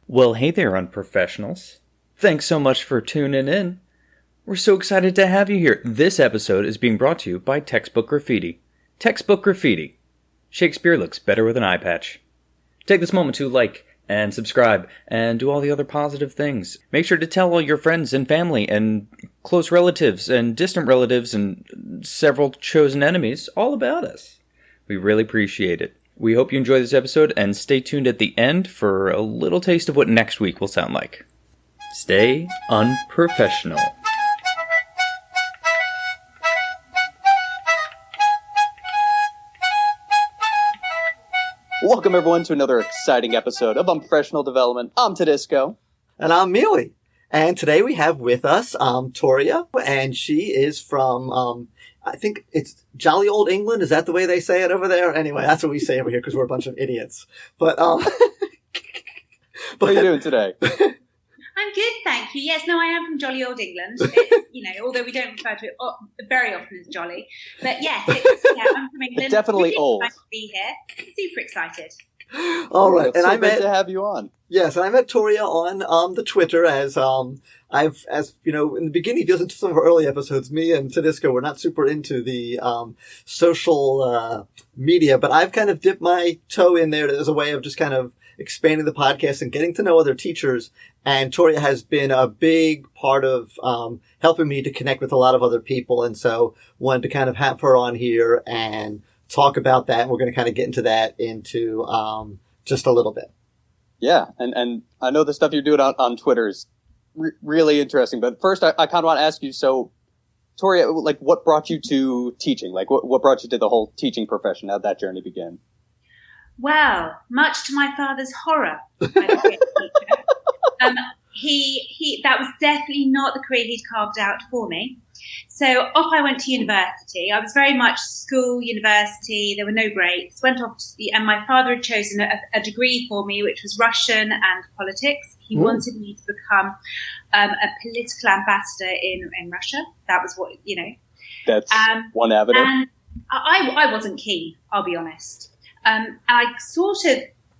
Well, hey there, unprofessionals. Thanks so much for tuning in. We're so excited to have you here. This episode is being brought to you by Textbook Graffiti. Textbook Graffiti. Shakespeare looks better with an eye patch. Take this moment to like and subscribe and do all the other positive things. Make sure to tell all your friends and family and close relatives and distant relatives and several chosen enemies all about us. We really appreciate it. We hope you enjoy this episode and stay tuned at the end for a little taste of what next week will sound like. Stay unprofessional. Welcome everyone to another exciting episode of Unprofessional Development. I'm Tedisco. And I'm Mealy. And today we have with us Toria, and she is from, I think it's jolly old England. Is that the way they say it over there? Anyway, that's what we say over here because we're a bunch of idiots. But How are you doing today? I'm good, thank you. Yes, no, I am from jolly old England. Although we don't refer to it very often as jolly. But yes, I'm from England. Definitely really old. Nice to be here. Super excited. all right, It's and so I great met to have you on. yes, and I met Toria on the Twitter as as you know, in the beginning, if you listen to some of our early episodes, me and Tedisco were not super into the social media, but I've kind of dipped my toe in there as a way of just kind of expanding the podcast and getting to know other teachers. And Toria has been a big part of helping me to connect with a lot of other people. And so wanted to kind of have her on here and talk about that. And we're going to kind of get into that into just a little bit. Yeah, and I know the stuff you're doing on Twitter is really interesting. But first, I kind of want to ask you, so, Toria, like, what brought you to teaching? Like, what brought you to the whole teaching profession? How'd that journey begin? Well, much to my father's horror, I became a teacher. He that was definitely not the career he'd carved out for me. So off I went to university. I was very much school, university. There were no breaks. Went off and my father had chosen a degree for me, which was Russian and politics. He wanted me to become a political ambassador in Russia. That was what, That's one avenue. And I wasn't keen, I'll be honest. And I sort of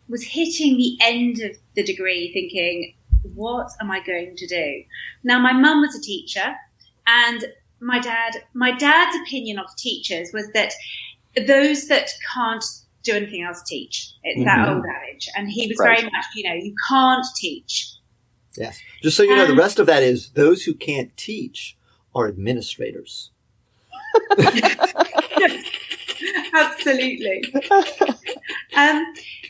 was hitting the end of the degree thinking, what am I going to do? Now, my mum was a teacher, and my dad's opinion of teachers was that those that can't do anything else teach. It's that old adage. And he was very much, you can't teach. Yes. Just so you know, the rest of that is those who can't teach are administrators. Absolutely.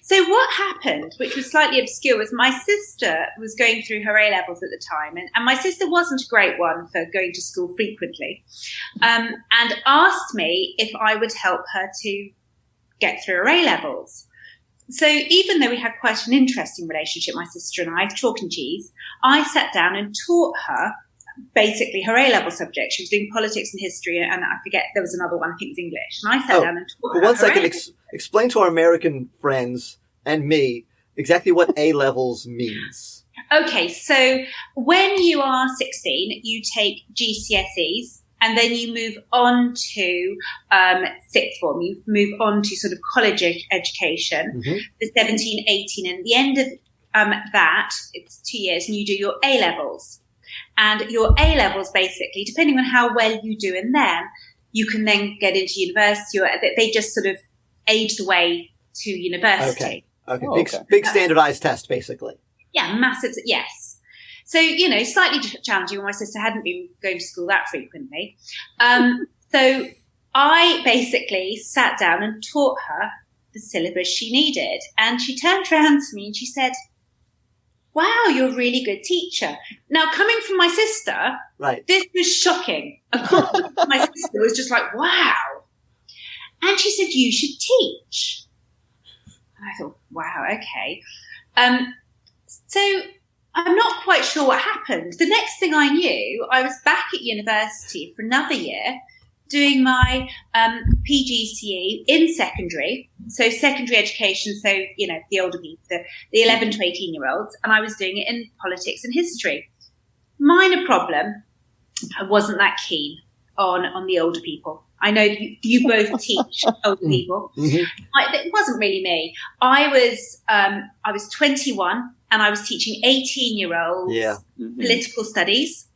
So what happened, which was slightly obscure, was my sister was going through her A-levels at the time. And my sister wasn't a great one for going to school frequently, and asked me if I would help her to get through her A-levels. So even though we had quite an interesting relationship, my sister and I, chalk and cheese, I sat down and taught her basically her A-level subject. She was doing politics and history, and I forget, there was another one, I think it was English. And I sat down and taught her. For 1 second, explain to our American friends and me exactly what A-levels means. Okay, so when you are 16, you take GCSEs, and then you move on to sixth form. You move on to sort of college education, the 17, 18, and at the end of that, it's 2 years, and you do your A-levels. And your A-levels, basically, depending on how well you do in them, you can then get into university. Or they just sort of aid the way to university. Okay. Big standardized test, basically. Yeah, massive. Yes. So, slightly challenging when my sister hadn't been going to school that frequently. So I basically sat down and taught her the syllabus she needed. And she turned around to me and she said, wow, you're a really good teacher. Now, coming from my sister, right, this was shocking. My sister was just like, wow. And she said, you should teach. And I thought, wow, okay. So I'm not quite sure what happened. The next thing I knew, I was back at university for another year doing my PGCE in secondary, so secondary education, so, the older people, the 11 to 18-year-olds, and I was doing it in politics and history. Minor problem, I wasn't that keen on the older people. I know you both teach older people. Mm-hmm. It wasn't really me. I was 21. and I was teaching 18-year-olds political studies.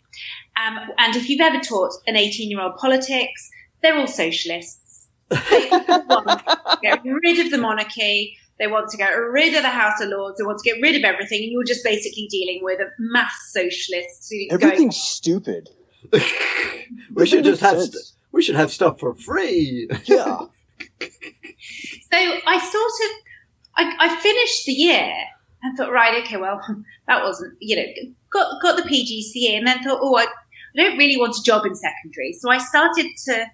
And if you've ever taught an 18-year-old politics, they're all socialists. They all want to get rid of the monarchy. They want to get rid of the House of Lords. They want to get rid of everything. And you're just basically dealing with a mass socialist. Everything's stupid. We should just have we should have stuff for free. Yeah. So I finished the year and thought, right, okay, well, that wasn't, got the PGCE, and then thought, I don't really want a job in secondary. So I started to,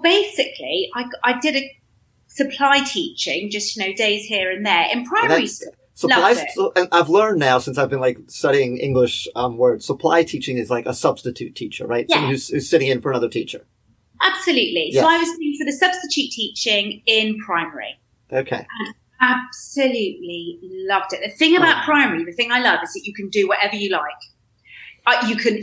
basically, I did a supply teaching, just, days here and there in primary school. And I've learned now, since I've been studying English words, supply teaching is like a substitute teacher, right? Yes. Someone who's sitting in for another teacher. Absolutely. Yes. So I was doing for the substitute teaching in primary. Okay. And absolutely loved it. The thing about primary, the thing I love is that you can do whatever you like. You can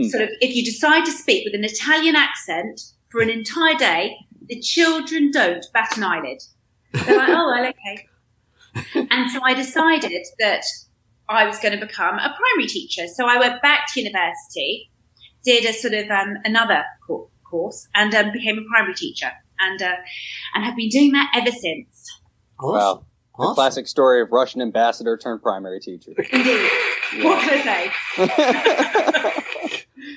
sort of, if you decide to speak with an Italian accent for an entire day, the children don't bat an eyelid. They're like, oh, well, okay. And so I decided that I was going to become a primary teacher. So I went back to university, did a sort of another course, and became a primary teacher, and have been doing that ever since. Awesome. Wow. Awesome. The classic story of Russian ambassador turned primary teacher. Indeed. What can I say?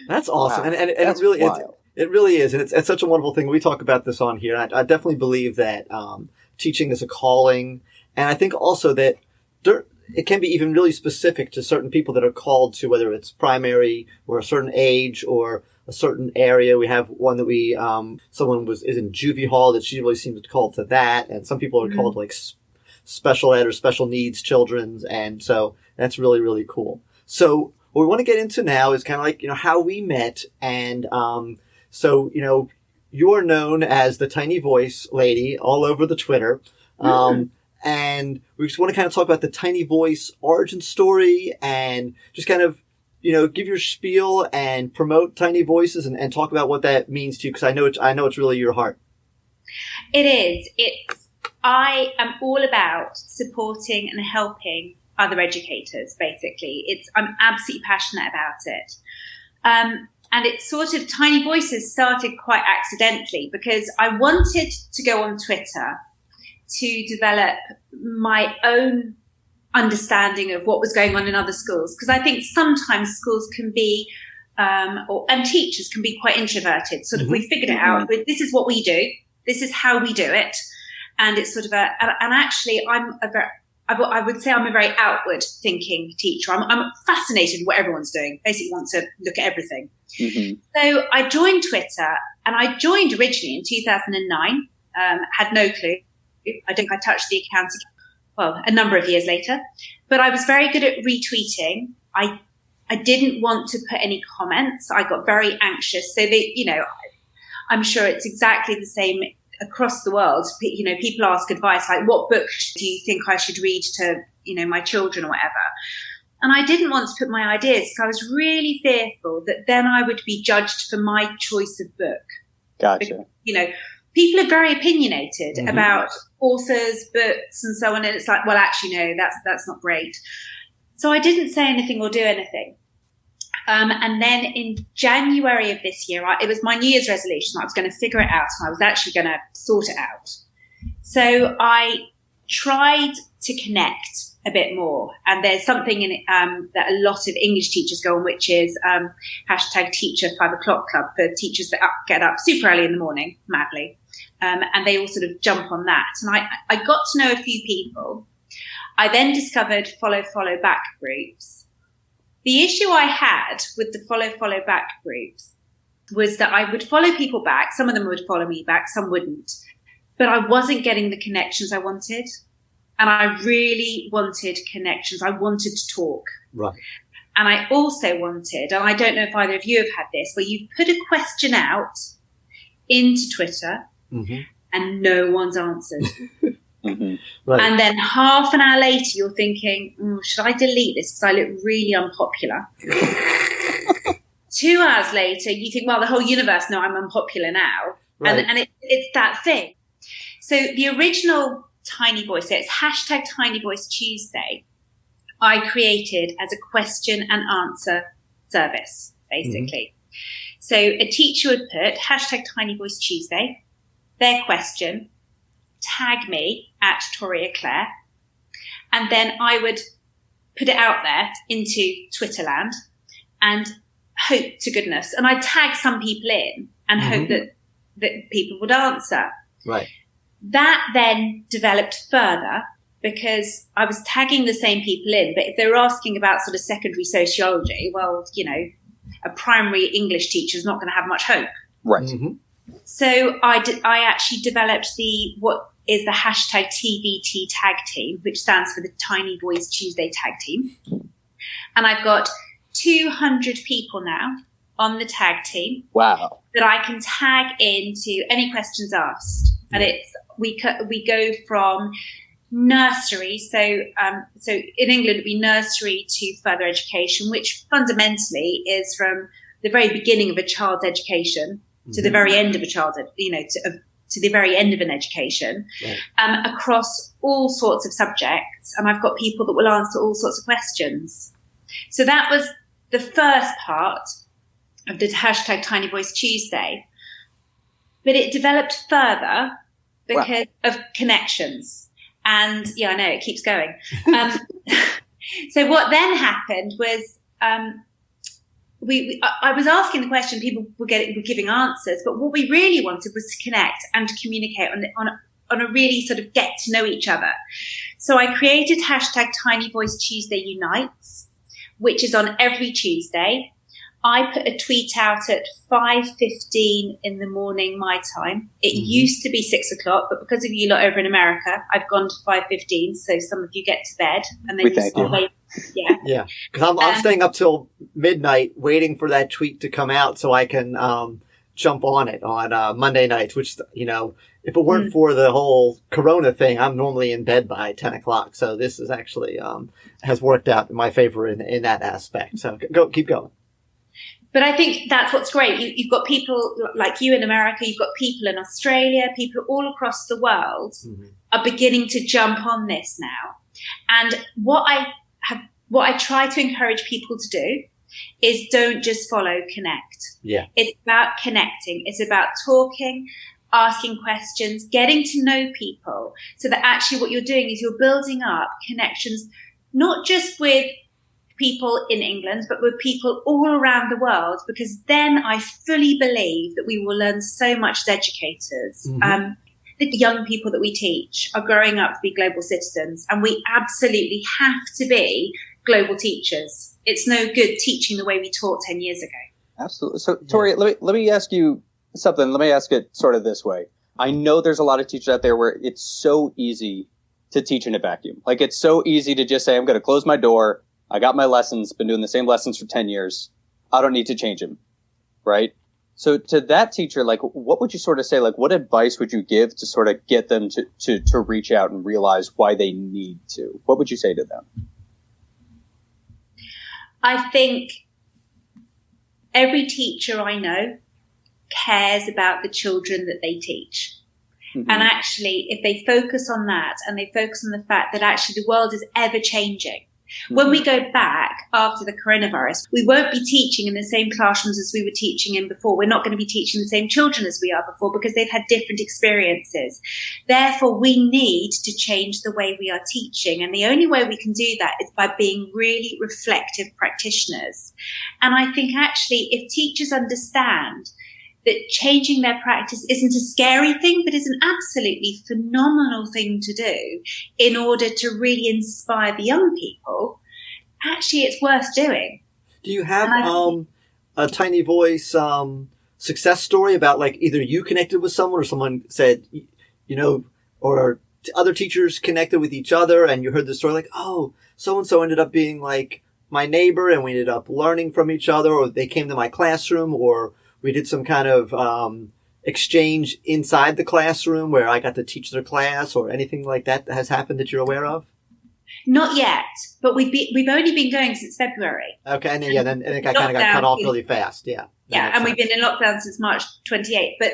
That's awesome. Wow. And That's it really wild. it really is. And it's such a wonderful thing. We talk about this on here. And I definitely believe that teaching is a calling. And I think also that it can be even really specific to certain people that are called to, whether it's primary or a certain age or a certain area. We have one that someone is in juvie hall that she really seems called to that. And some people are called like special ed or special needs children's. And so that's really, really cool. So what we want to get into now is kind of like, how we met. And, so, you are known as the Tiny Voice lady all over the Twitter. And we just want to kind of talk about the Tiny Voice origin story and just kind of, give your spiel and promote Tiny Voices and talk about what that means to you. Cause I know it's really your heart. It is. I am all about supporting and helping other educators, basically. I'm absolutely passionate about it. And it's sort of Tiny Voices started quite accidentally because I wanted to go on Twitter to develop my own understanding of what was going on in other schools. Because I think sometimes schools can be, and teachers can be quite introverted. Sort of, we figured it out, but this is what we do. This is how we do it. And it's sort of and actually I would say I'm a very outward thinking teacher. I'm fascinated with what everyone's doing. Basically want to look at everything. Mm-hmm. So I joined Twitter, and I joined originally in 2009, had no clue. I think I touched the account, a number of years later, but I was very good at retweeting. I didn't want to put any comments. I got very anxious. So I'm sure it's exactly the same across the world. People ask advice like, what book do you think I should read to, my children or whatever? And I didn't want to put my ideas because I was really fearful that then I would be judged for my choice of book. Gotcha. Because, people are very opinionated about authors, books, and so on. And it's like, well, actually, no, that's not great. So I didn't say anything or do anything. And then in January of this year, it was my New Year's resolution. I was going to figure it out, and I was actually going to sort it out. So I tried to connect a bit more. And there's something in it that a lot of English teachers go on, which is #teacher5 o'clock club for teachers that get up super early in the morning, madly. And they all sort of jump on that. And I got to know a few people. I then discovered follow back groups. The issue I had with the follow back groups was that I would follow people back. Some of them would follow me back, some wouldn't. But I wasn't getting the connections I wanted. And I really wanted connections. I wanted to talk. Right. And I also wanted, and I don't know if either of you have had this, where you put a question out into Twitter and no one's answered. Right. And then half an hour later, you're thinking, should I delete this because I look really unpopular? 2 hours later, you think, well, the whole universe knows I'm unpopular now. Right. And it's that thing. So the original Tiny Voice, so it's #TinyVoiceTuesday. I created as a question and answer service, basically. So a teacher would put #TinyVoiceTuesday, their question, tag me at Toria Claire, and then I would put it out there into Twitterland and hope to goodness. And I'd tag some people in and hope that people would answer. Right. That then developed further because I was tagging the same people in, but if they were asking about sort of secondary sociology, well, you know, a primary English teacher is not going to have much hope. Right. So I actually developed what is the #TVT tag team, which stands for the Tiny Voice Tuesday tag team. And I've got 200 people now on the tag team. Wow. That I can tag into any questions asked. And we go from nursery. So in England, it'd be nursery to further education, which fundamentally is from the very beginning of a child's education to the very end of a child's, to the very end of an education, across all sorts of subjects. And I've got people that will answer all sorts of questions. So that was the first part of the #TinyVoiceTuesday. But it developed further because of connections. And I know it keeps going. So what then happened was I was asking the question, people were giving answers, but what we really wanted was to connect and to communicate on a really sort of get to know each other. So I created #TinyVoiceTuesday Unites, which is on every Tuesday. I put a tweet out at 5:15 in the morning, my time. It used to be 6 o'clock, but because of you lot over in America, I've gone to 5:15. So some of you get to bed and then wait. Yeah. Yeah. Because I'm staying up till midnight waiting for that tweet to come out so I can jump on it on Monday nights, which, if it weren't for the whole Corona thing, I'm normally in bed by 10 o'clock. So this is actually has worked out in my favor in that aspect. So keep going. But I think that's what's great. You've got people like you in America. You've got people in Australia. People all across the world are beginning to jump on this now. And what I try to encourage people to do is don't just follow, connect. Yeah. It's about connecting. It's about talking, asking questions, getting to know people, so that actually what you're doing is you're building up connections, not just with people in England, but with people all around the world, because then I fully believe that we will learn so much as educators. The young people that we teach are growing up to be global citizens, and we absolutely have to be global teachers. It's no good teaching the way we taught 10 years ago. Absolutely. So, Toria, let me ask you something. Let me ask it sort of this way. I know there's a lot of teachers out there where it's so easy to teach in a vacuum. Like, it's so easy to just say, I'm going to close my door. I got my lessons, been doing the same lessons for 10 years. I don't need to change them. Right? So to that teacher, like, what would you sort of say, like, what advice would you give to sort of get them to reach out and realize why they need to? What would you say to them? I think every teacher I know cares about the children that they teach. And actually, if they focus on that and they focus on the fact that actually the world is ever changing, when we go back after the coronavirus, we won't be teaching in the same classrooms as we were teaching in before. We're not going to be teaching the same children as we are before because they've had different experiences. Therefore, we need to change the way we are teaching. And the only way we can do that is by being really reflective practitioners. And I think actually if teachers understand that changing their practice isn't a scary thing, but is an absolutely phenomenal thing to do in order to really inspire the young people, actually it's worth doing. Do you have a Tiny Voice success story about, like, either you connected with someone or someone said, or other teachers connected with each other and you heard the story like, oh, so-and-so ended up being like my neighbor and we ended up learning from each other, or they came to my classroom, or we did some kind of exchange inside the classroom where I got to teach their class, or anything like that has happened that you're aware of? Not yet, but we've only been going since February. Okay, and then it kind of got cut off really fast. Yeah. Yeah, and we've been in lockdown since March 28th. But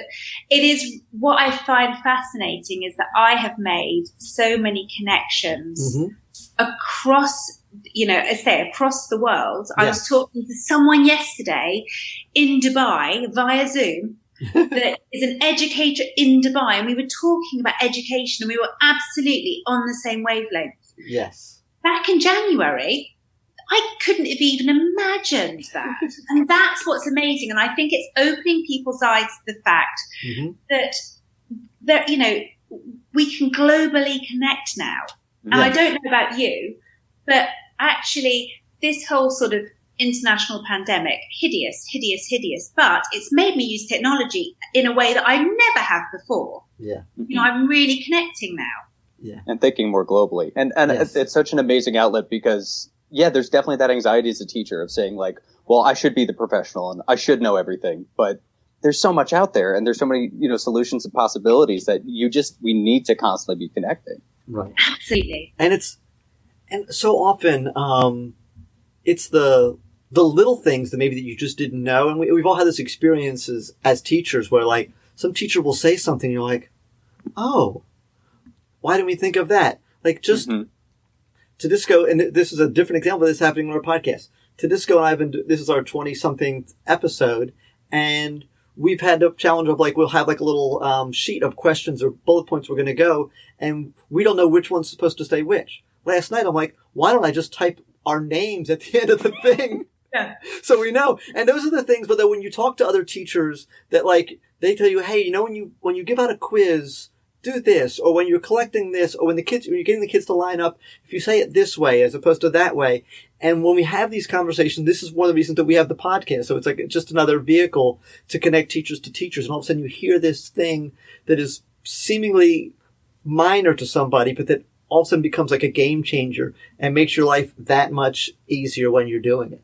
it is, what I find fascinating is that I have made so many connections across as I say, across the world. I was talking to someone yesterday in Dubai via Zoom that is an educator in Dubai, and we were talking about education, and we were absolutely on the same wavelength. Yes. Back in January, I couldn't have even imagined that. And that's what's amazing. And I think it's opening people's eyes to the fact that, we can globally connect now. And I don't know about you, but actually this whole sort of international pandemic, hideous, but it's made me use technology in a way that I never have before. Yeah. I'm really connecting now. Yeah. And thinking more globally. And it's such an amazing outlet because, there's definitely that anxiety as a teacher of saying like, well, I should be the professional and I should know everything. But there's so much out there and there's so many, solutions and possibilities that we need to constantly be connecting. Right. Absolutely. And so often, it's the little things that maybe that you just didn't know. And we've all had those experiences as teachers where like some teacher will say something and you're like, oh, why didn't we think of that? Like just Tedisco, and this is a different example of this happening on our podcast. Tedisco and I this is our 20-something episode, and we've had a challenge of like, we'll have like a little sheet of questions or bullet points we're going to go, and we don't know which one's supposed to say which. Last night, I'm like, why don't I just type our names at the end of the thing? Yeah. So we know. And those are the things, but then when you talk to other teachers that like, they tell you, hey, when you give out a quiz, do this, or when you're collecting this, or when you're getting the kids to line up, if you say it this way as opposed to that way. And when we have these conversations, this is one of the reasons that we have the podcast. So it's like just another vehicle to connect teachers to teachers. And all of a sudden you hear this thing that is seemingly minor to somebody, but that all of a sudden becomes like a game changer and makes your life that much easier when you're doing it,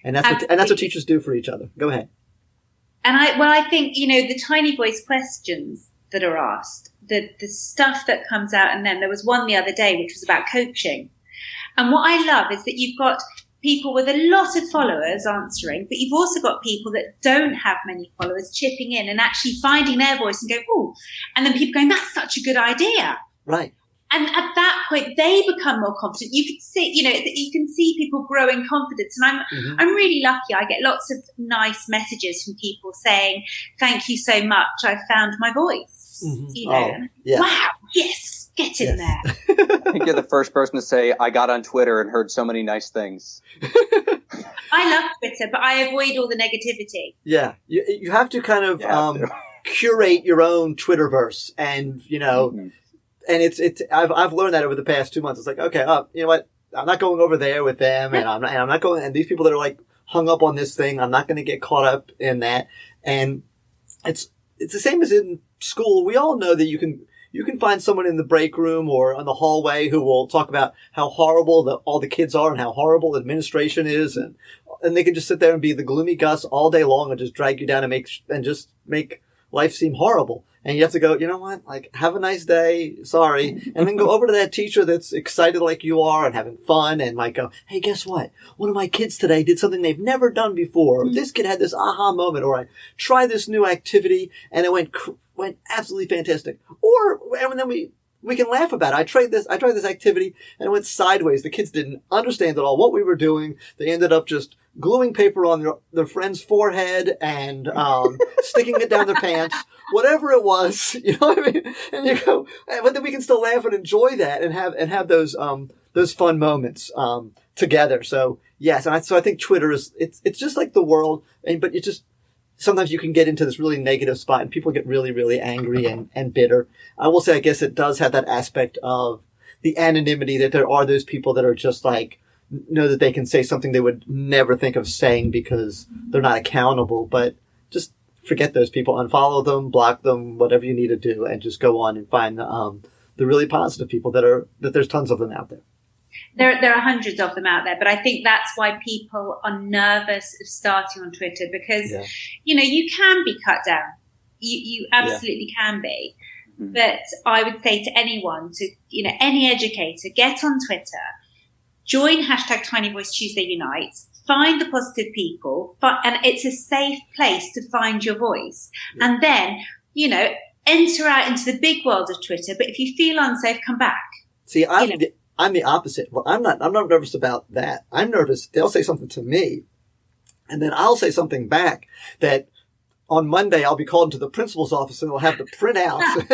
And that's what teachers do for each other. Go ahead. And I think, the tiny voice questions that are asked, the stuff that comes out, and then there was one the other day which was about coaching. And what I love is that you've got people with a lot of followers answering, but you've also got people that don't have many followers chipping in and actually finding their voice and going, oh, and then people going, that's such a good idea. Right. And at that point, they become more confident. You can see, you can see people grow in confidence. And I'm really lucky. I get lots of nice messages from people saying, thank you so much. I found my voice. Wow. Yes. Get in there. I think you're the first person to say, I got on Twitter and heard so many nice things. I love Twitter, but I avoid all the negativity. Yeah. You have to kind of curate your own Twitterverse and, and I've learned that over the past 2 months. It's like, okay, you know what? I'm not going over there with them, and I'm not going. And these people that are like hung up on this thing, I'm not going to get caught up in that. And it's the same as in school. We all know that you can find someone in the break room or on the hallway who will talk about how horrible all the kids are and how horrible administration is, and they can just sit there and be the gloomy Gus all day long and just drag you down and just make life seem horrible. And you have to go, you know what? Like, have a nice day. Sorry. And then go over to that teacher that's excited like you are and having fun and like go, hey, guess what? One of my kids today did something they've never done before. Or this kid had this aha moment, or I tried this new activity and it went absolutely fantastic. And then we can laugh about it. I tried this activity and it went sideways. The kids didn't understand at all what we were doing. They ended up just gluing paper on their friend's forehead and sticking it down their pants, whatever it was, you know what I mean? And you go, but then we can still laugh and enjoy that and have those fun moments together. So yes, and so I think Twitter it's just like the world, but it just sometimes you can get into this really negative spot and people get really, really angry and bitter. I will say, I guess it does have that aspect of the anonymity that there are those people that are just like, know that they can say something they would never think of saying because they're not accountable, but just forget those people, unfollow them, block them, whatever you need to do, and just go on and find the really positive people that there's tons of them out there. There are hundreds of them out there, but I think that's why people are nervous of starting on Twitter because, you can be cut down. You absolutely can be. Mm-hmm. But I would say to anyone, any educator, get on Twitter, join #TinyVoiceTuesdayUnite, find the positive people, and it's a safe place to find your voice. Yeah. And then, enter out into the big world of Twitter. But if you feel unsafe, come back. See, I'm the opposite. Well, I'm not nervous about that. I'm nervous. They'll say something to me, and then I'll say something back that on Monday I'll be called into the principal's office and they'll have the printouts.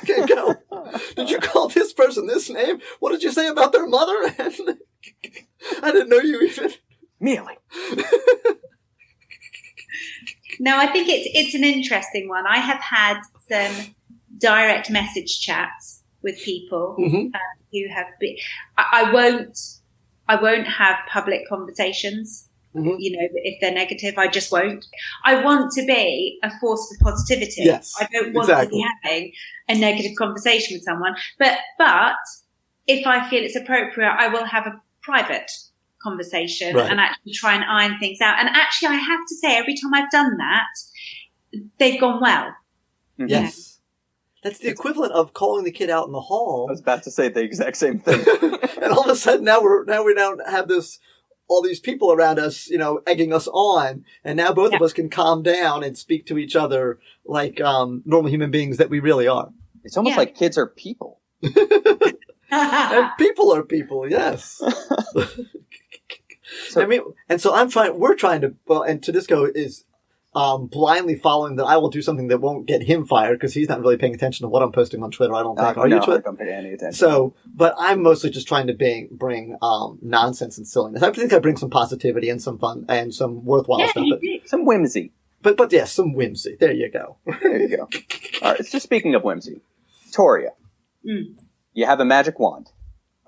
And go, did you call this person this name? What did you say about their mother? I didn't know you even. Mealy. No, I think it's an interesting one. I have had some direct message chats with people who have been. I won't have public conversations. You know, if they're negative, I just won't. I want to be a force for positivity. Yes, I don't want to be having a negative conversation with someone. But if I feel it's appropriate, I will have a private conversation and actually try and iron things out. And actually, I have to say, every time I've done that, they've gone well. Yes. That's the equivalent of calling the kid out in the hall. I was about to say the exact same thing. And all of a sudden now we don't have all these people around us, you know, egging us on. And now both of us can calm down and speak to each other like normal human beings that we really are. It's almost like kids are people. And people are people, yes. So, I mean, and so we're trying to, well, and Tedisco is blindly following that I will do something that won't get him fired because he's not really paying attention to what I'm posting on Twitter. I don't think. Are you Twitter? I don't pay any attention. So, but I'm mostly just trying to bring nonsense and silliness. I think I bring some positivity and some fun and some worthwhile stuff. Some whimsy. But yes, some whimsy. There you go. There you go. All right. So speaking of whimsy, Toria, you have a magic wand.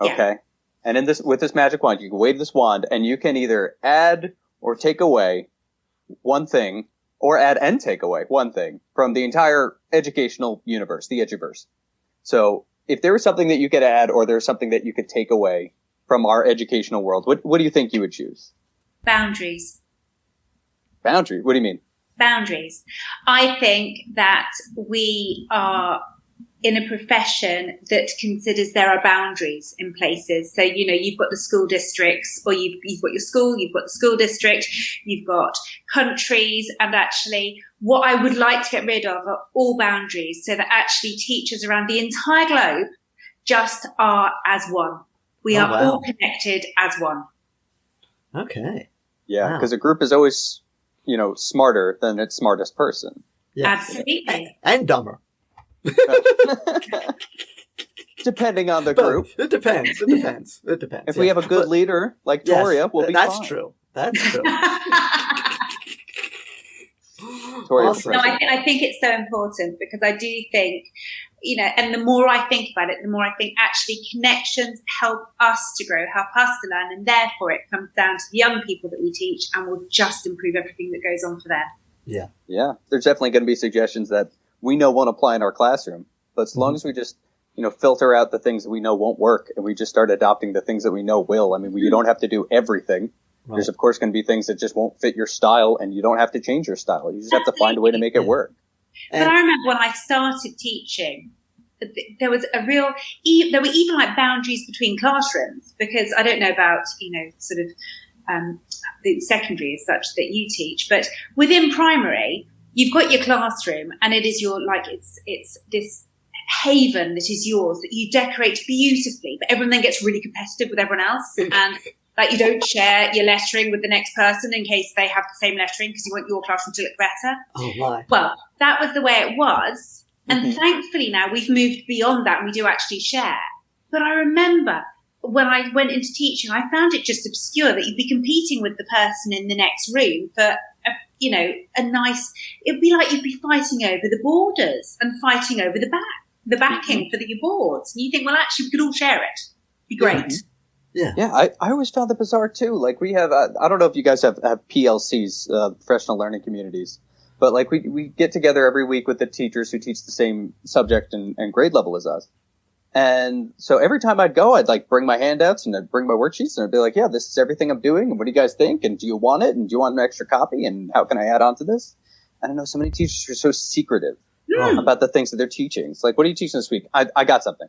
Okay. Yeah. And with this magic wand, you can wave this wand and you can either add or take away one thing, or add and take away one thing from the entire educational universe, the Eduverse. So if there was something that you could add or there's something that you could take away from our educational world, what do you think you would choose? Boundaries. Boundaries? What do you mean? Boundaries. I think that we are in a profession that considers there are boundaries in places. So, you know, you've got the school districts, or you've got your school, you've got the school district, you've got countries, and actually what I would like to get rid of are all boundaries so that actually teachers around the entire globe just are as one. We are all connected as one. Okay. Yeah, because a group is always, you know, smarter than its smartest person. Yeah. Absolutely. And dumber. Depending on the group. It depends. If we have a good leader like Toria, we'll be fine. That's true. Awesome. No, I think it's so important because I do think, you know, and the more I think about it, the more I think actually connections help us to grow, help us to learn, and therefore it comes down to the young people that we teach and will just improve everything that goes on for them. Yeah. Yeah. There's definitely going to be suggestions that we know won't apply in our classroom, but as long as we just, you know, filter out the things that we know won't work and we just start adopting the things that we know will. I mean, you don't have to do everything. Right. There's of course going to be things that just won't fit your style, and you don't have to change your style. You just have to find a way to make it work. But I remember when I started teaching, there were even like boundaries between classrooms, because I don't know about, you know, sort of the secondary as such that you teach, but within primary, you've got your classroom and it is your, like, it's this haven that is yours that you decorate beautifully, but everyone then gets really competitive with everyone else, and like you don't share your lettering with the next person in case they have the same lettering because you want your classroom to look better. Oh my. Well, that was the way it was. And thankfully now we've moved beyond that and we do actually share. But I remember when I went into teaching, I found it just obscure that you'd be competing with the person in the next room for it'd be like you'd be fighting over the borders and fighting over the backing for your boards. And you think, well, actually, we could all share it. It'd be great. Yeah. Yeah, I always found that bizarre too. Like we have, I don't know if you guys have PLCs, professional learning communities, but like we get together every week with the teachers who teach the same subject and grade level as us. And so every time I'd go, I'd like bring my handouts and I'd bring my worksheets and I'd be like, yeah, this is everything I'm doing. And what do you guys think? And do you want it? And do you want an extra copy? And how can I add on to this? I don't know. So many teachers are so secretive about the things that they're teaching. It's like, what are you teaching this week? I got something.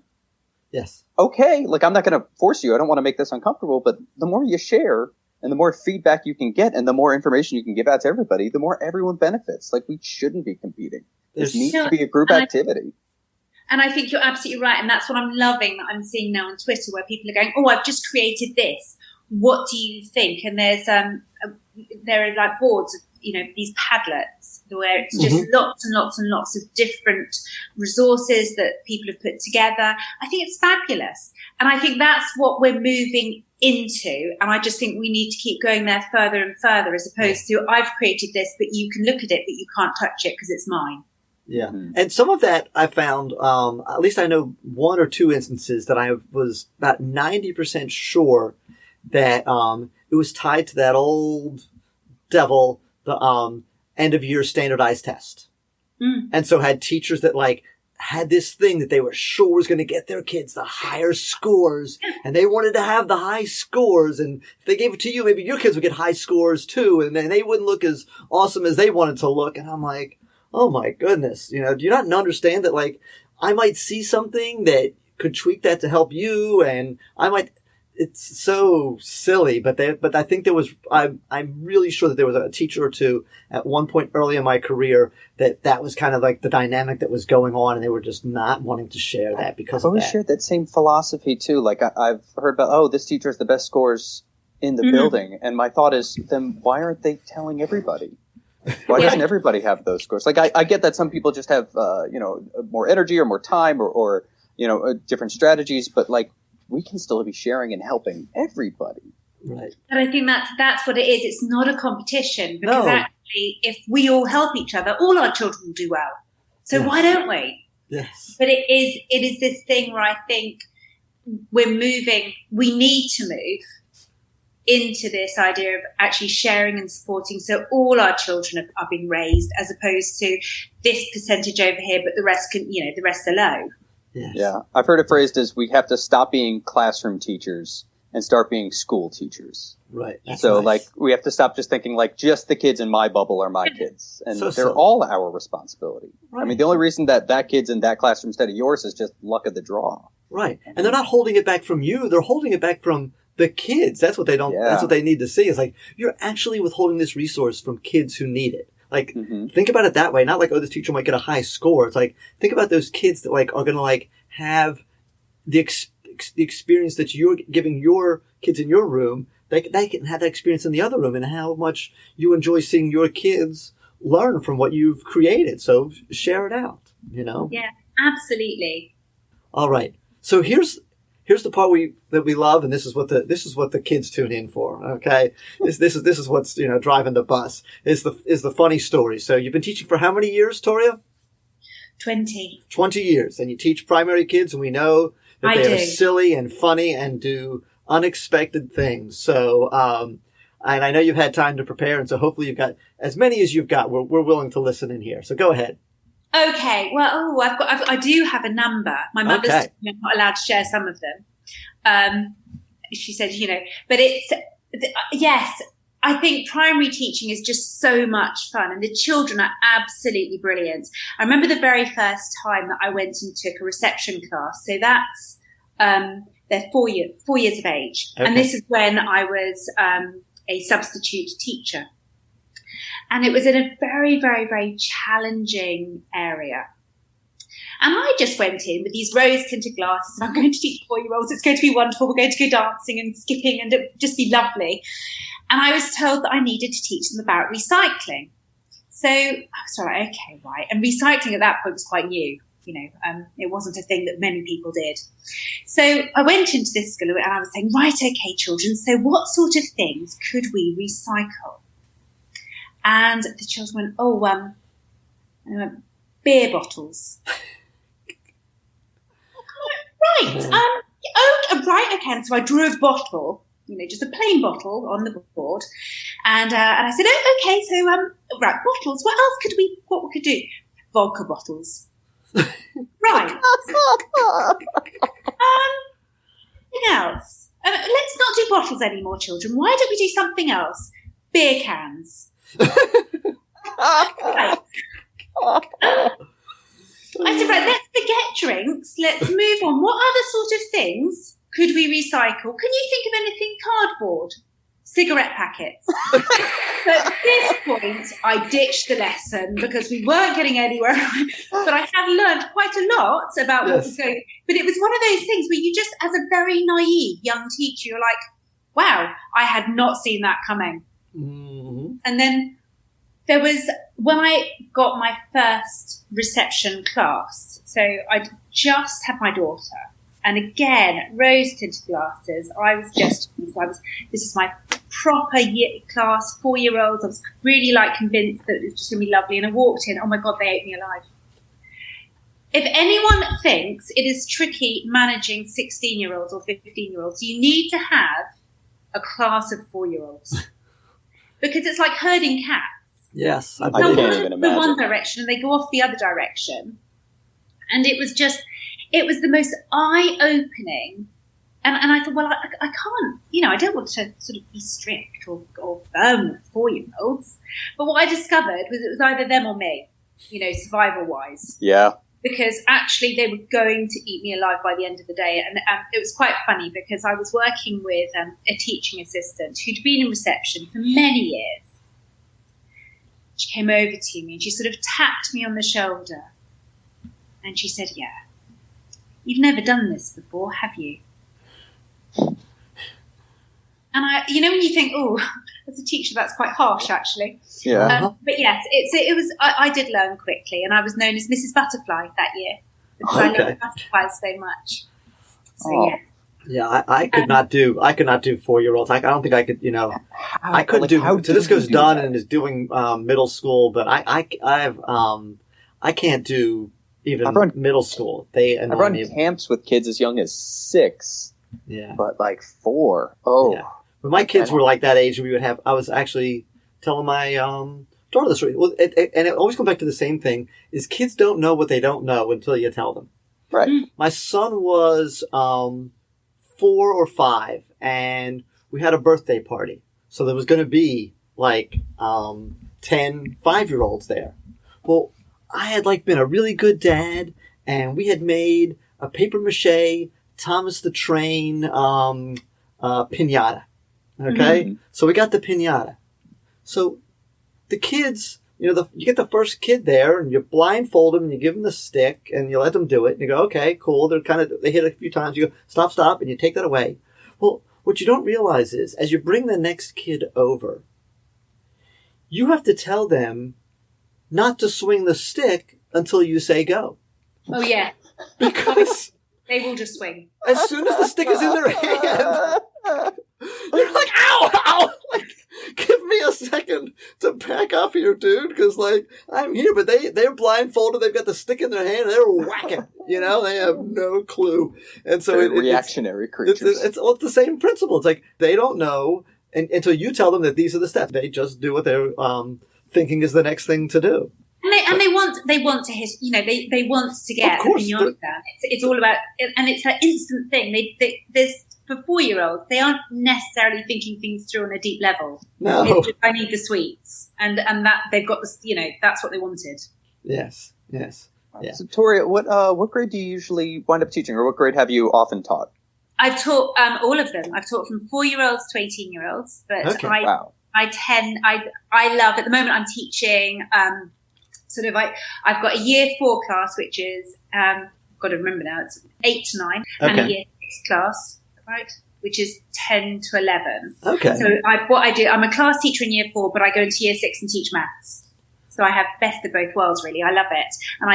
Yes. Okay. Like, I'm not going to force you. I don't want to make this uncomfortable, but the more you share and the more feedback you can get and the more information you can give out to everybody, the more everyone benefits. Like, we shouldn't be competing. This needs to be a group activity. And I think you're absolutely right. And that's what I'm loving that I'm seeing now on Twitter, where people are going, oh, I've just created this. What do you think? And there are like boards of, these Padlets where it's just lots and lots and lots of different resources that people have put together. I think it's fabulous. And I think that's what we're moving into. And I just think we need to keep going there further and further, as opposed to I've created this, but you can look at it, but you can't touch it because it's mine. Yeah. And some of that I found, at least I know one or two instances that I was about 90% sure that it was tied to that old devil, the end of year standardized test. And so had teachers that had this thing that they were sure was going to get their kids the higher scores, and they wanted to have the high scores, and if they gave it to you, maybe your kids would get high scores too, and then they wouldn't look as awesome as they wanted to look. And I'm like, oh my goodness, do you not understand that I might see something that could tweak that to help you, and it's so silly, but I think I'm really sure that there was a teacher or two at one point early in my career that was kind of like the dynamic that was going on, and they were just not wanting to share that because I've always shared that same philosophy too. I've heard about, this teacher has the best scores in the building, and my thought is, then why aren't they telling everybody? Why doesn't everybody have those scores? I get that some people just have more energy or more time or different strategies, but we can still be sharing and helping everybody. Right. And I think that's what it is. It's not a competition, because actually, if we all help each other, all our children will do well. So why don't we? Yes. But it is this thing where I think we need to move into this idea of actually sharing and supporting, so all our children are being raised, as opposed to this percentage over here, but the rest are low. Yes. Yeah, I've heard it phrased as we have to stop being classroom teachers and start being school teachers. Right. That's so nice. we have to stop just thinking just the kids in my bubble are my kids, and they're all our responsibility. Right. I mean, the only reason that kid's in that classroom instead of yours is just luck of the draw. Right. And they're not holding it back from you. They're holding it back from the kids. That's what they don't. Yeah. That's what they need to see. It's you're actually withholding this resource from kids who need it. Think about it that way. Not this teacher might get a high score. It's think about those kids that are going to have the experience that you're giving your kids in your room. They can have that experience in the other room, and how much you enjoy seeing your kids learn from what you've created. So share it out, Yeah, absolutely. All right. So here's the part that we love, and this is what the kids tune in for. Okay, this is what's driving the bus is the funny story. So you've been teaching for how many years, Toria? 20 years, and you teach primary kids, and we know that they are silly and funny and do unexpected things. So, and I know you've had time to prepare, and so hopefully you've got as many as you've got. We're willing to listen in here. So go ahead. Okay. Well, I do have a number. My mother's not allowed to share some of them. She said, but yes, I think primary teaching is just so much fun, and the children are absolutely brilliant. I remember the very first time that I went and took a reception class. So that's, they're 4 years of age. Okay. And this is when I was, a substitute teacher. And it was in a very, very, very challenging area. And I just went in with these rose-tinted glasses, and I'm going to teach 4-year-olds. It's going to be wonderful. We're going to go dancing and skipping, and it'll just be lovely. And I was told that I needed to teach them about recycling. So I was like, okay, right. And recycling at that point was quite new. It wasn't a thing that many people did. So I went into this school and I was saying, right, okay, children, so what sort of things could we recycle? And the children went, beer bottles. Right. Right. Okay. And so I drew a bottle, just a plain bottle on the board, and I said, oh, okay. So right, bottles. What we could do? Vodka bottles. Right. Anything else? Let's not do bottles anymore, children. Why don't we do something else? Beer cans. Right. I said, right, let's forget drinks. Let's move on. What other sort of things could we recycle? Can you think of anything cardboard? cigarette packets. So at this point, I ditched the lesson because we weren't getting anywhere. But I had learned quite a lot about what was going on. But it was one of those things where you just, as a very naive young teacher, you're like, wow, I had not seen that coming. Mm-hmm. And then there was, when I got my first reception class, so I just had my daughter. And again, rose tinted glasses. This is my proper class, 4-year-olds. I was really convinced that it was just going to be lovely. And I walked in, oh my God, they ate me alive. If anyone thinks it is tricky managing 16-year-olds or 15-year-olds, you need to have a class of 4-year-olds. Because it's like herding cats. Yes, I can't even imagine. One direction and they go off the other direction. And it was the most eye-opening. And I thought, well, I can't, I don't want to sort of be strict or firm with 4-year-olds. But what I discovered was it was either them or me, survival-wise. Yeah. Because actually they were going to eat me alive by the end of the day. And it was quite funny because I was working with a teaching assistant who'd been in reception for many years. She came over to me and she sort of tapped me on the shoulder. And she said, yeah, you've never done this before, have you? And when you think, oh, as a teacher, that's quite harsh, actually. Yeah. But yes, it was. I did learn quickly, and I was known as Mrs. Butterfly that year because I loved butterflies so much. So yeah. Yeah, I could not do 4-year-olds. I don't think I could. I couldn't do. Tedisco's done and is doing middle school, but I can't do even middle school. I've run camps with kids as young as 6. Yeah, but 4. Oh. Yeah. But my kids were like that age. I was actually telling my daughter this story. Well, and it always comes back to the same thing: is kids don't know what they don't know until you tell them. Right. My son was 4 or 5, and we had a birthday party. So there was going to be 10 5-year-olds there. Well, I had been a really good dad, and we had made a paper mache Thomas the Train piñata. Okay? Mm-hmm. So we got the piñata. So the kids, you get the first kid there and you blindfold them and you give them the stick and you let them do it. And you go, okay, cool. They hit a few times. You go, stop, and you take that away. Well, what you don't realize is as you bring the next kid over, you have to tell them not to swing the stick until you say go. Oh, yeah. Because they will just swing. As soon as the stick is in their hand, you're like, ow! Give me a second to back up here, dude, because I'm here, but they're blindfolded, they've got the stick in their hand, and they're whacking. They have no clue, and so reactionary creatures. It's the same principle. It's they don't know until you tell them that these are the steps. They just do what they're thinking is the next thing to do. And they want to hit, they want to get beyond that. It's all about, and it's an instant thing. There's for 4-year-olds, they aren't necessarily thinking things through on a deep level. No. It's just, I need the sweets, and that they've got this, that's what they wanted. Yes. Yeah. So Toria, what grade do you usually wind up teaching, or what grade have you often taught? I've taught all of them. I've taught from 4-year-olds to 18-year-olds, but okay. I love, at the moment I'm teaching, I've got a year 4 class, which is, I've got to remember now, it's 8 to 9, and a year 6 class, right, which is 10 to 11. Okay. So what I do, I'm a class teacher in year 4, but I go into year 6 and teach maths. So I have best of both worlds, really. I love it. And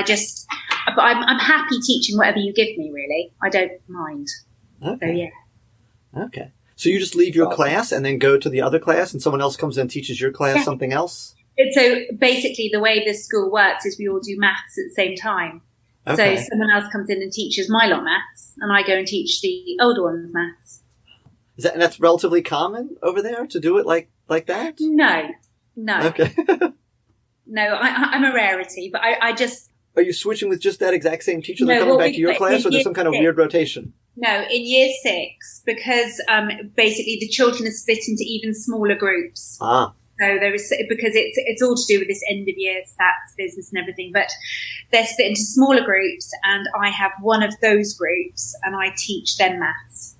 I'm happy teaching whatever you give me, really. I don't mind. Okay. So, yeah. Okay. So you just leave your class and then go to the other class and someone else comes in and teaches your class something else? So basically the way this school works is we all do maths at the same time. Okay. So someone else comes in and teaches my lot maths and I go and teach the older ones maths. And that's relatively common over there to do it like that? No. Okay. No, I'm a rarity, but I just... Are you switching with just that exact same teacher? They're coming back to your class or there's some kind of weird rotation? No, in year 6, because basically the children are split into even smaller groups. Ah. So there is, because it's all to do with this end of year stats business and everything, but they're split into smaller groups and I have one of those groups and I teach them maths.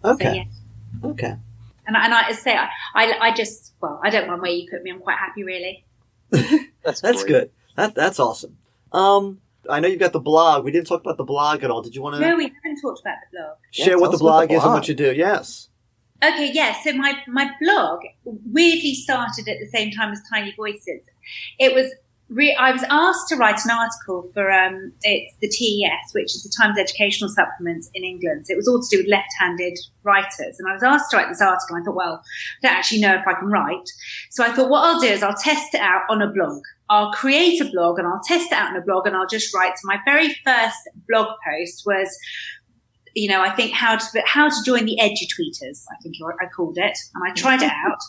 Okay. So, yeah. Okay. And I say, I just, well, I don't mind where you put me. I'm quite happy, really. That's good. That's awesome. I know you've got the blog. We didn't talk about the blog at all. Did you want to? No, we haven't talked about the blog. Share what the blog is and what you do. Yes. Okay, yeah. So my blog weirdly started at the same time as Tiny Voices. It was I was asked to write an article for it's the TES, which is the Times Educational Supplement in England. So it was all to do with left-handed writers, and I was asked to write this article. I thought, well, I don't actually know if I can write, so I thought what I'll do is I'll test it out on a blog. I'll create a blog and I'll test it out on a blog, and I'll just write. So my very first blog post was, I think how to join the Edutweeters, I think I called it, and I tried it out,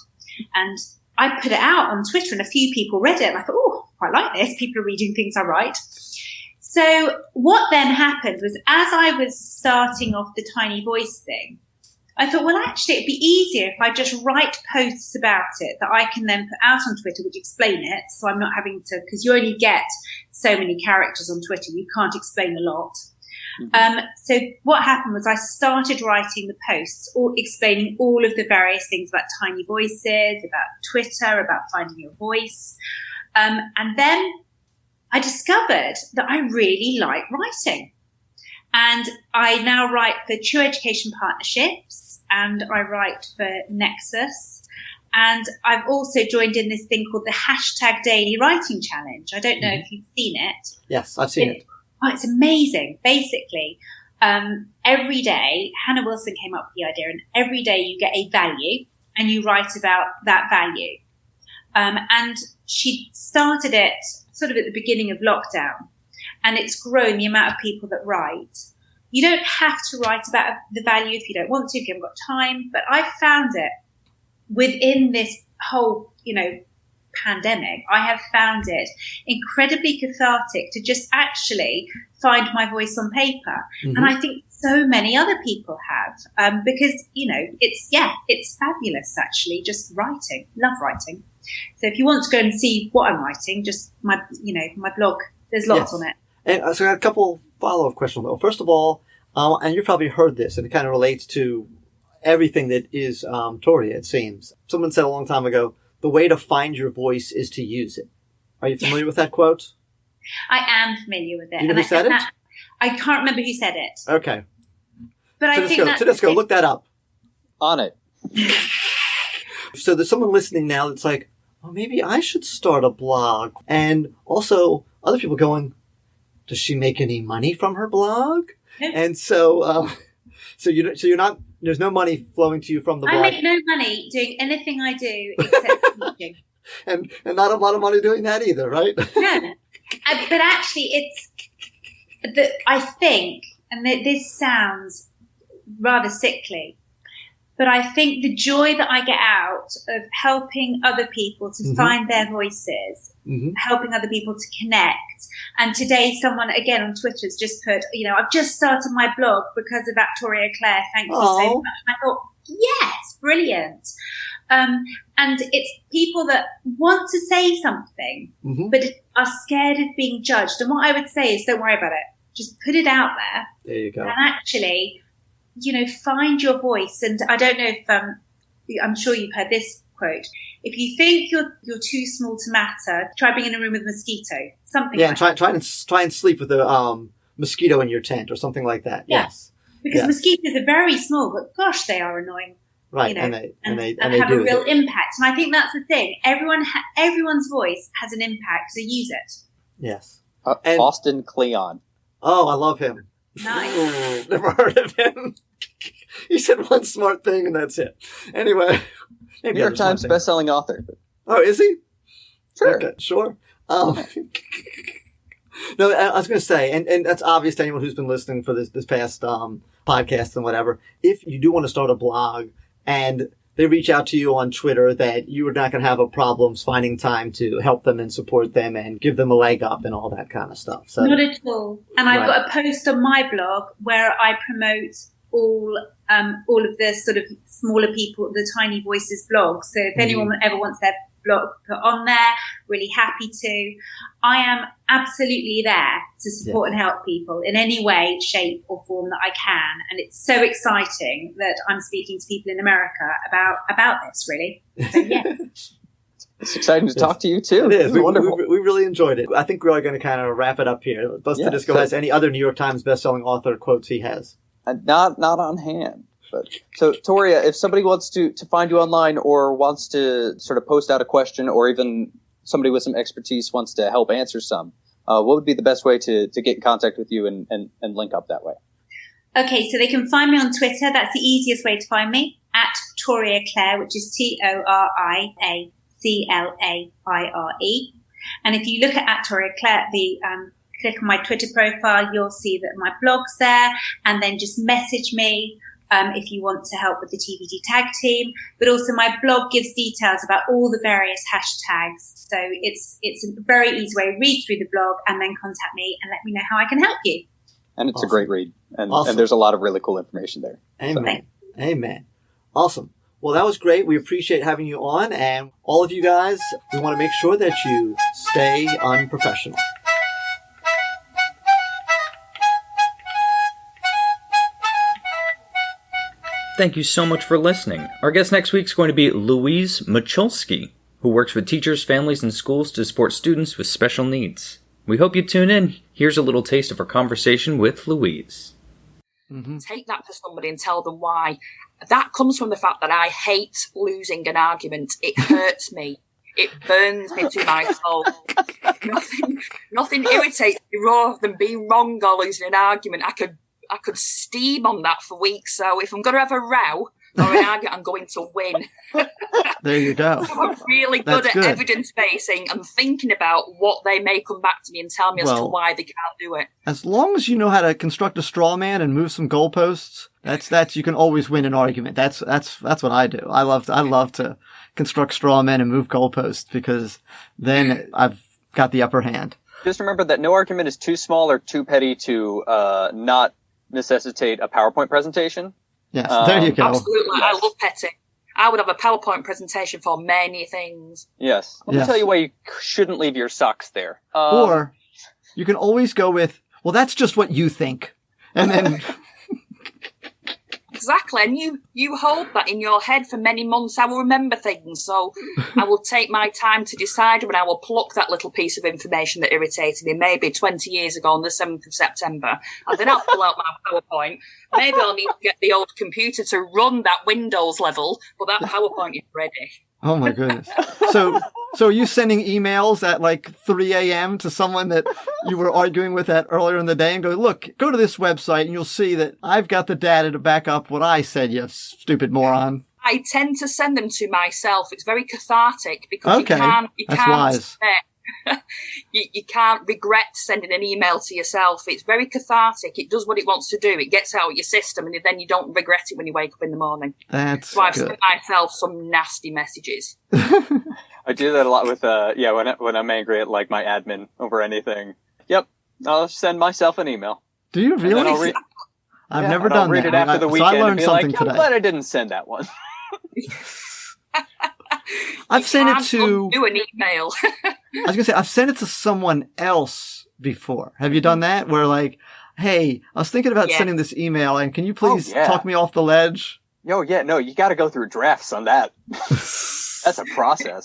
and I put it out on Twitter, and a few people read it, and I thought, oh, quite like this. People are reading things I write. So what then happened was, as I was starting off the Tiny Voice thing, I thought, well, actually, it'd be easier if I just write posts about it that I can then put out on Twitter, which explain it. So I'm not having to, because you only get so many characters on Twitter. You can't explain a lot. So what happened was I started writing the posts, explaining all of the various things about Tiny Voices, about Twitter, about finding your voice. And then I discovered that I really like writing. And I now write for True Education Partnerships, and I write for Nexus. And I've also joined in this thing called the #Daily Writing Challenge. I don't know if you've seen it. Yes, I've seen it. Oh, it's amazing. Basically, every day, Hannah Wilson came up with the idea, and every day you get a value and you write about that value. And she started it sort of at the beginning of lockdown, and it's grown the amount of people that write. You don't have to write about the value if you don't want to, if you haven't got time, but I found it within this whole, pandemic, I have found it incredibly cathartic to just actually find my voice on paper. And I think so many other people have, because, it's fabulous actually, just writing, love writing. So if you want to go and see what I'm writing, just my blog, there's lots on it. And so I got a couple follow-up questions. Well, first of all, and you've probably heard this, and it kind of relates to everything that is Toria, it seems. Someone said a long time ago, the way to find your voice is to use it. Are you familiar with that quote? I am familiar with it. You know who said it? I can't remember who said it. Okay. But I think Tedesco, look that up. On it. So there's someone listening now that's like, oh, maybe I should start a blog. And also other people going, does she make any money from her blog? And so, you're not, there's no money flowing to you from the blog. I make no money doing anything I do except teaching. And not a lot of money doing that either, right? No. But actually I think, and this sounds rather sickly, but I think the joy that I get out of helping other people to find their voices, helping other people to connect. And today someone, again on Twitter, has just put, I've just started my blog because of that Toria Claire. Thank you so much. And I thought, yes, brilliant. And it's people that want to say something, but are scared of being judged. And what I would say is, don't worry about it. Just put it out there. There you go. And actually, find your voice. And I don't know if, I'm sure you've heard this quote. If you think you're too small to matter, try being in a room with a mosquito. Something like that. Yeah, and try and sleep with a mosquito in your tent or something like that. Yeah. Yes. Because mosquitoes are very small, but gosh, they are annoying. Right, and they have do a real impact. And I think that's the thing. Everyone's voice has an impact, so use it. Yes. Austin Kleon. Oh, I love him. Nice. Never heard of him. He said one smart thing and that's it. Anyway. New York Times bestselling author. Oh, is he? Sure. Okay, sure. No, I was going to say, and that's obvious to anyone who's been listening for this past podcast and whatever. If you do want to start a blog and they reach out to you on Twitter, that you are not going to have a problem finding time to help them and support them and give them a leg up and all that kind of stuff. So, not at all. And I've got a post on my blog where I promote all of the sort of smaller people, the Tiny Voices blog. So if anyone ever wants their blog put on there. Really happy to. I am absolutely there to support and help people in any way, shape or form that I can. And it's so exciting that I'm speaking to people in America about this, really. So, yeah. It's exciting to talk to you too. It is. Wonderful. We really enjoyed it. I think we are going to kind of wrap it up here. Plus, Tedesco has any other New York Times bestselling author quotes he has. Not on hand. But so, Toria, if somebody wants to find you online or wants to sort of post out a question, or even somebody with some expertise wants to help answer some, what would be the best way to get in contact with you and link up that way? Okay, so they can find me on Twitter. That's the easiest way to find me, at Toria Claire, which is ToriaClaire. And if you look at Toria Claire, click on my Twitter profile, you'll see that my blog's there, and then just message me if you want to help with the TBD tag team. But also my blog gives details about all the various hashtags. So it's a very easy way. Read through the blog and then contact me and let me know how I can help you. And it's a great read. And there's a lot of really cool information there. Amen. So. Amen. Awesome. Well, that was great. We appreciate having you on. And all of you guys, we want to make sure that you stay unprofessional. Thank you so much for listening. Our guest next week is going to be Louise Machulski, who works with teachers, families, and schools to support students with special needs. We hope you tune in. Here's a little taste of our conversation with Louise. Mm-hmm. Take that to somebody and tell them why. That comes from the fact that I hate losing an argument. It hurts me. It burns me to my soul. Nothing irritates me more than being wrong or losing an argument. I could steam on that for weeks. So if I'm going to have a row or an argument, I'm going to win. There you go. So I'm really good at evidence-basing and thinking about what they may come back to me and tell me as to why they can't do it. As long as you know how to construct a straw man and move some goalposts, that's you can always win an argument. That's what I do. I love to construct straw men and move goalposts because then I've got the upper hand. Just remember that no argument is too small or too petty to not necessitate a PowerPoint presentation. Yes, there you go. Absolutely. Yes. I love petting. I would have a PowerPoint presentation for many things. Yes. Let me tell you why you shouldn't leave your socks there. Or you can always go with, well, that's just what you think. And then... Exactly. And you hold that in your head for many months. I will remember things. So I will take my time to decide when I will pluck that little piece of information that irritated me, maybe 20 years ago on the 7th of September. And then I'll pull out my PowerPoint. Maybe I'll need to get the old computer to run that Windows level, but that PowerPoint is ready. Oh my goodness. So are you sending emails at like 3 a.m. to someone that you were arguing with earlier in the day and go, look, go to this website and you'll see that I've got the data to back up what I said, you stupid moron. I tend to send them to myself. It's very cathartic because you can't wise. You can't regret sending an email to yourself. It's very cathartic. It does what it wants to do. It gets out of your system, and then you don't regret it when you wake up in the morning. So I've sent myself some nasty messages. I do that a lot with when I'm angry at like my admin over anything. Yep, I'll send myself an email. Do you really? I've never done that. I'll read it after the weekend. So I learned something today. I'm glad I didn't send that one. I've sent it to do an email. I was gonna say I've sent it to someone else before. Have you done that? Where like, hey, I was thinking about sending this email, and can you please talk me off the ledge? Oh yeah, no, you got to go through drafts on that. That's a process.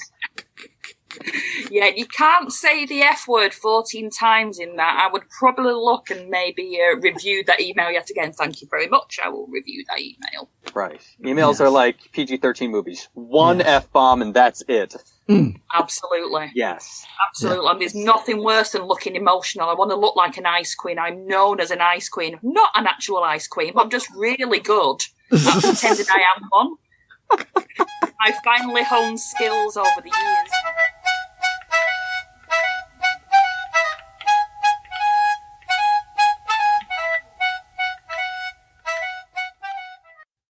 Yeah, you can't say the F word 14 times in that. I would probably look and maybe review that email yet again. Thank you very much. I will review that email. Right. Emails are like PG-13 movies. One F-bomb and that's it. Mm. Absolutely. Yes. Absolutely. Yeah. And there's nothing worse than looking emotional. I want to look like an ice queen. I'm known as an ice queen. I'm not an actual ice queen, but I'm just really good at pretending I am one. I finally honed skills over the years.